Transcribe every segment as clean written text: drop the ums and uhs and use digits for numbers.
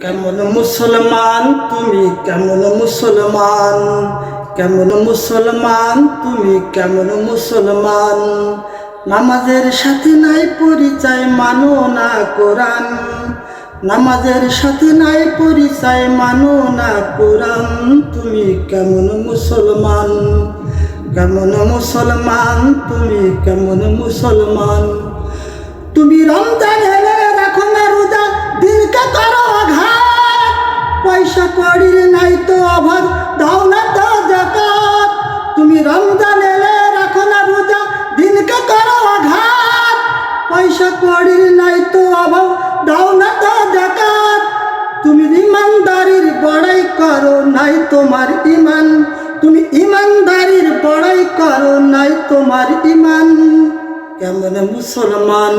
কেমন মুসলমান তুমি, কেমন মুসলমান, কেমন মুসলমান তুমি, কেমন মুসলমান। নামাজের সাথে নাই পরিচয়, মানো না কোরআন। নামাজের সাথে নাই পরিচয়, মানো না কোরআন। তুমি কেমন মুসলমান, কেমন মুসলমান তুমি, কেমন মুসলমান। তুমি রমজান এলে রাখো না রোজা, দিনকে করো আঘাত। পয়সা কড়ির নাই তো অভাব, দাও না তো যাকাত। তুমি রমজান এলে রাখো না রোজা, দিনকে করো আঘাত। পয়সা কড়ির নাই তো অভাব, দাও না তো যাকাত। তুমি ইমানদারির বড়াই করো, নাই তোমার ইমান। তুমি ইমানদারির বড়াই করো, নাই তোমার ইমান। কেমন মুসলমান,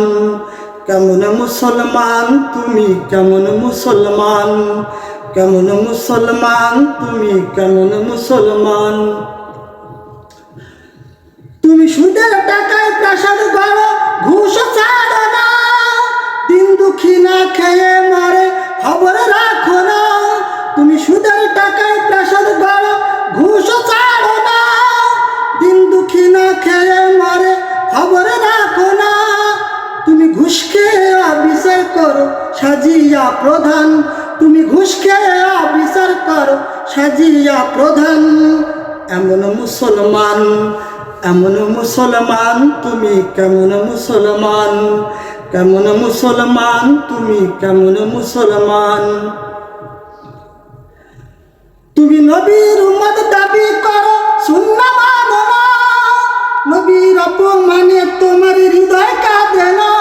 কেমন মুসলমান তুমি, কেমন মুসলমান, কেমন মুসলমান তুমি, কেমন মুসলমান। তুমি সুদের টাকায় প্রাসাদ গড়ো, ঘুষ ছাড়ো না। দিন দুঃখী না খেয়ে মরে, খবর রাখো না। তুমি সুদের টাকায় প্রাসাদ গড়ো, ঘুষ ছাড়ো না। দিন দুঃখী না খেয়ে মরে, খবর রাখো না। তুমি ঘুষ খেয়ে বিচার করো, সাজিয়া প্রধান। তুমি ঘুষ খেয়ে বিচার করো, সাজিয়া প্রধান। এমন মুসলমান, এমন মুসলমান তুমি, কেমন মুসলমান, কেমন মুসলমান তুমি, কেমন মুসলমান। তুমি নবীর উম্মত দাবি করো, সুন্নাহ মানো না। নবীর অপমানে তোমার হৃদয় কাঁদে না।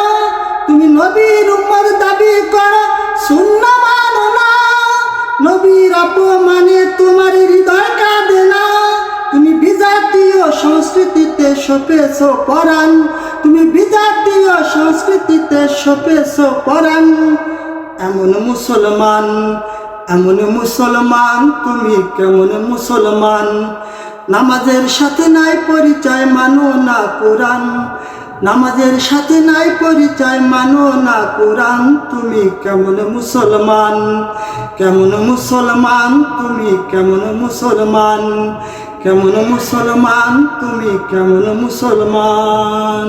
তুমি নবীর উম্মত দাবি করো, সুন্নাহ মানো না। নবীর অপমানে তোমার হৃদয় কাঁদে না। তুমি বিজাতীয় সংস্কৃতিতে সপেছ পরাণ। তুমি বিজাতীয় সংস্কৃতিতে সপেছ পরাণ। এমন মুসলমান, এমন মুসলমান তুমি, কেমন মুসলমান। নামাজের সাথে নাই পরিচয়, মানো না কোরআন। নামাজের সাথে নাই পরিচয়, মানো না কোরআন। তুমি কেমন মুসলমান, কেমন মুসলমান তুমি, কেমন মুসলমান, কেমন মুসলমান তুমি, কেমন মুসলমান।